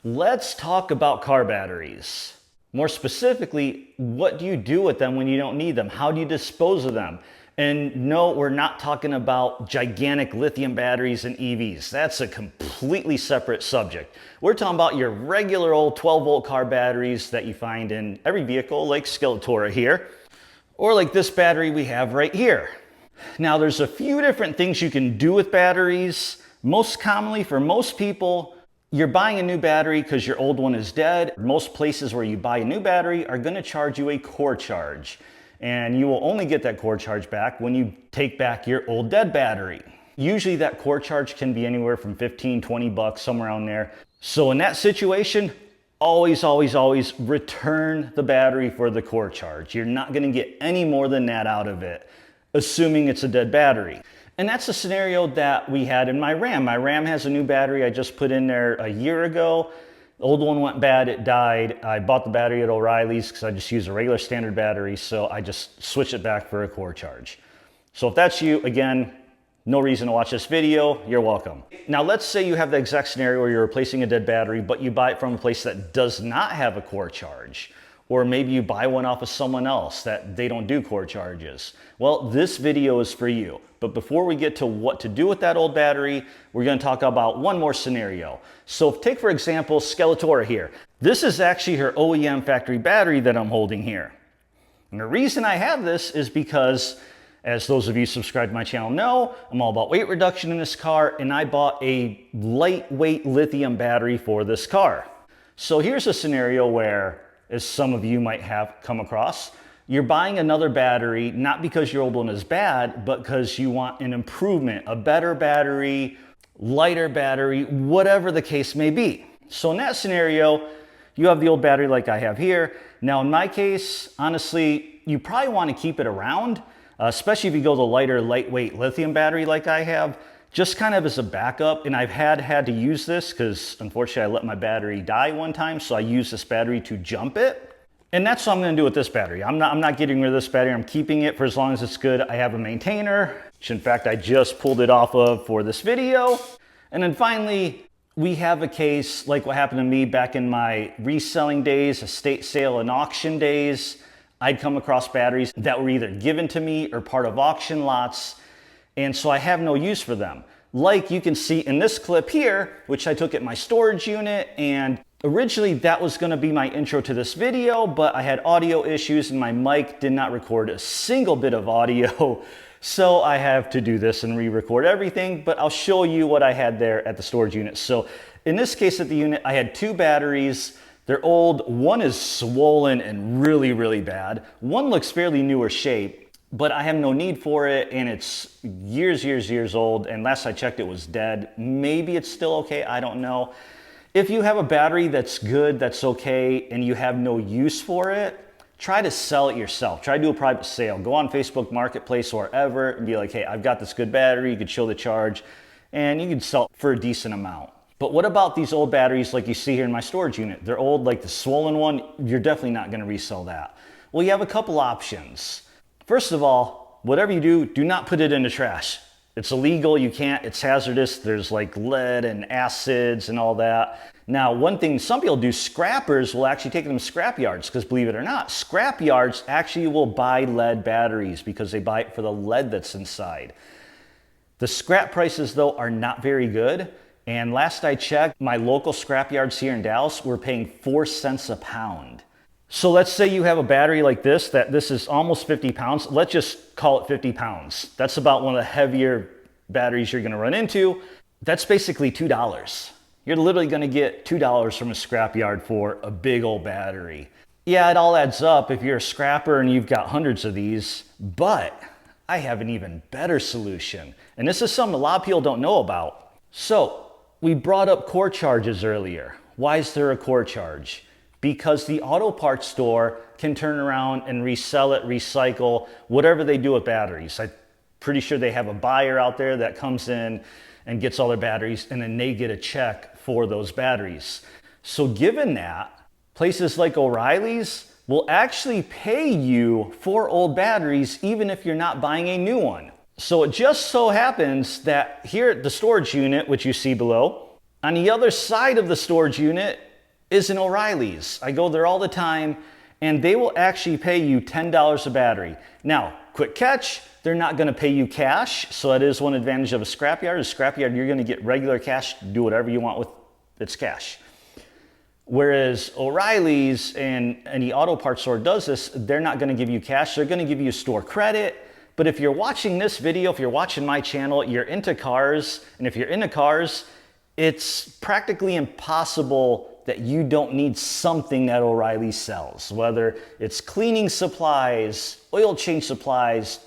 Let's talk about car batteries. More specifically, what do you do with them when you don't need them? How do you dispose of them? And no, we're not talking about gigantic lithium batteries and EVs. That's a completely separate subject. We're talking about your regular old 12-volt car batteries that you find in every vehicle, like Skeletora here, or like this battery we have right here. Now, there's a few different things you can do with batteries. Most commonly, for most people, you're buying a new battery because your old one is dead. Most places where you buy a new battery are going to charge you a core charge. And you will only get that core charge back when you take back your old dead battery. Usually that core charge can be anywhere from 15, 20 bucks, somewhere around there. So in that situation, always return the battery for the core charge. You're not going to get any more than that out of it, assuming it's a dead battery. And that's the scenario that we had in my Ram. My Ram has a new battery I just put in there a year ago. The old one went bad, it died. I bought the battery at O'Reilly's because I just use a regular standard battery, so I just switched it back for a core charge. So if that's you, again, no reason to watch this video, you're welcome. Now let's say you have the exact scenario where you're replacing a dead battery, but you buy it from a place that does not have a core charge. Or maybe you buy one off of someone else that they don't do core charges. Well, this video is for you. But before we get to what to do with that old battery, we're going to talk about one more scenario. So take, for example, Skeletora here. This is actually her OEM factory battery that I'm holding here. And the reason I have this is because, as those of you subscribed to my channel know, I'm all about weight reduction in this car, and I bought a lightweight lithium battery for this car. So here's a scenario where, as some of you might have come across, you're buying another battery, not because your old one is bad, but because you want an improvement, a better battery, lighter battery, whatever the case may be. So in that scenario, you have the old battery like I have here. Now in my case, honestly, you probably want to keep it around, especially if you go the lighter, lightweight lithium battery like I have, just kind of as a backup. And I've had to use this because unfortunately I let my battery die one time, so I use this battery to jump it. And that's what I'm going to do with this battery. I'm not getting rid of this battery. I'm keeping it for as long as it's good. I have a maintainer, which in fact I just pulled it off of for this video. And then finally, we have a case like what happened to me back in my reselling days, estate sale and auction days. I'd come across batteries that were either given to me or part of auction lots, and so I have no use for them. Like you can see in this clip here, which I took at my storage unit, and originally that was going to be my intro to this video, but I had audio issues and my mic did not record a single bit of audio. So I have to do this and re-record everything, but I'll show you what I had there at the storage unit. So in this case at the unit, I had two batteries. They're old. One is swollen and really bad. One looks fairly newer shape, but I have no need for it, and it's years old, and last I checked it was dead. Maybe it's still okay, I don't know. If you have a battery that's good, that's okay, and you have no use for it, try to sell it yourself. Try to do a private sale. Go on Facebook Marketplace or wherever and be like, hey, I've got this good battery. You could show the charge, and you can sell it for a decent amount. But what about these old batteries like you see here in my storage unit? They're old, like the swollen one. You're definitely not going to resell that. Well, you have a couple options. First of all, whatever you do, do not put it in the trash. It's illegal, you can't, it's hazardous. There's like lead and acids and all that. Now, one thing some people do, scrappers will actually take them to scrap yards, because believe it or not, scrap yards actually will buy lead batteries because they buy it for the lead that's inside. The scrap prices though are not very good. And last I checked, my local scrap yards here in Dallas were paying 4 cents a pound. So let's say you have a battery like this, that this is almost 50 pounds. Let's just call it 50 pounds. That's about one of the heavier batteries you're gonna run into. That's basically $2. You're literally gonna get $2 from a scrapyard for a big old battery. Yeah, it all adds up if you're a scrapper and you've got hundreds of these, but I have an even better solution. And this is something a lot of people don't know about. So we brought up core charges earlier. Why is there a core charge? Because the auto parts store can turn around and resell it, recycle, whatever they do with batteries. I'm pretty sure they have a buyer out there that comes in and gets all their batteries, and then they get a check for those batteries. So given that, places like O'Reilly's will actually pay you for old batteries even if you're not buying a new one. So it just so happens that here at the storage unit, which you see below, on the other side of the storage unit is an O'Reilly's. I go there all the time, and they will actually pay you $10 a battery. Now, quick catch, they're not gonna pay you cash, so that is one advantage of a scrapyard. A scrapyard, you're gonna get regular cash, do whatever you want with its cash. Whereas O'Reilly's and any auto parts store does this, they're not gonna give you cash, they're gonna give you store credit. But if you're watching this video, if you're watching my channel, you're into cars, and if you're into cars, it's practically impossible that you don't need something that O'Reilly sells, whether it's cleaning supplies, oil change supplies.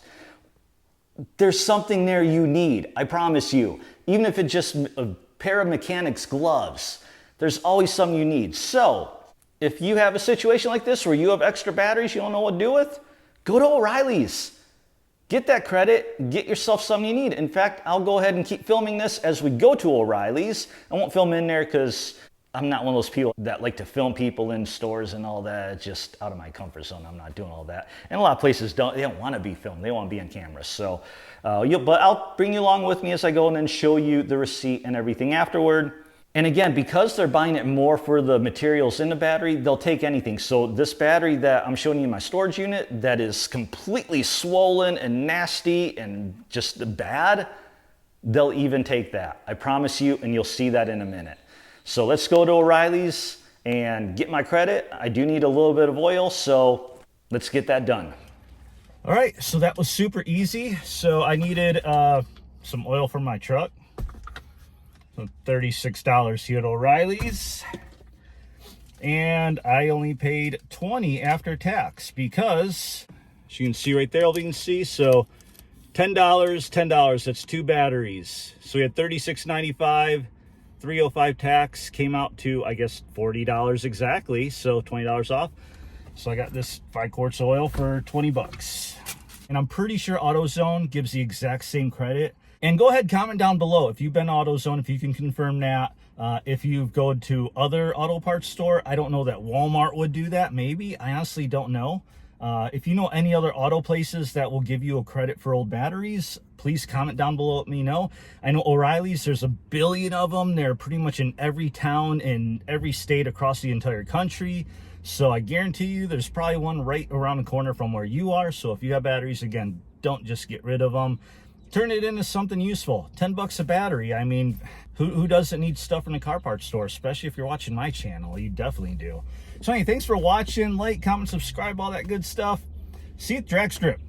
There's something there you need, I promise you. Even if it's just a pair of mechanics gloves, there's always something you need. So if you have a situation like this where you have extra batteries you don't know what to do with, go to O'Reilly's. Get that credit, get yourself something you need. In fact, I'll go ahead and keep filming this as we go to O'Reilly's. I won't film in there because I'm not one of those people that like to film people in stores and all that. It's just out of my comfort zone. I'm not doing all that. And a lot of places they don't want to be filmed. They want to be on camera. So, but I'll bring you along with me as I go and then show you the receipt and everything afterward. And again, because they're buying it more for the materials in the battery, they'll take anything. So this battery that I'm showing you in my storage unit that is completely swollen and nasty and just bad, they'll even take that. I promise you, and you'll see that in a minute. So let's go to O'Reilly's and get my credit. I do need a little bit of oil, so let's get that done. All right, so that was super easy. So I needed some oil for my truck. So $36 here at O'Reilly's, and I only paid $20 after tax because, as you can see right there, all you can see, so $10, that's 2 batteries. So we had $36.95, $305 tax, came out to, I guess, $40 exactly, so $20 off. So I got this 5 quarts of oil for 20 bucks. And I'm pretty sure AutoZone gives the exact same credit. And go ahead, comment down below if you've been to AutoZone, if you can confirm that. If you've gone to other auto parts store, I don't know that Walmart would do that. Maybe, I honestly don't know. If you know any other auto places that will give you a credit for old batteries, please comment down below, let me know. I know O'Reilly's, there's a billion of them. They're pretty much in every town in every state across the entire country. So I guarantee you there's probably one right around the corner from where you are. So if you have batteries, again, don't just get rid of them. Turn it into something useful. 10 bucks a battery. I mean, who doesn't need stuff in a car parts store, especially if you're watching my channel? You definitely do. So anyway, thanks for watching. Like, comment, subscribe, all that good stuff. See you at the drag strip.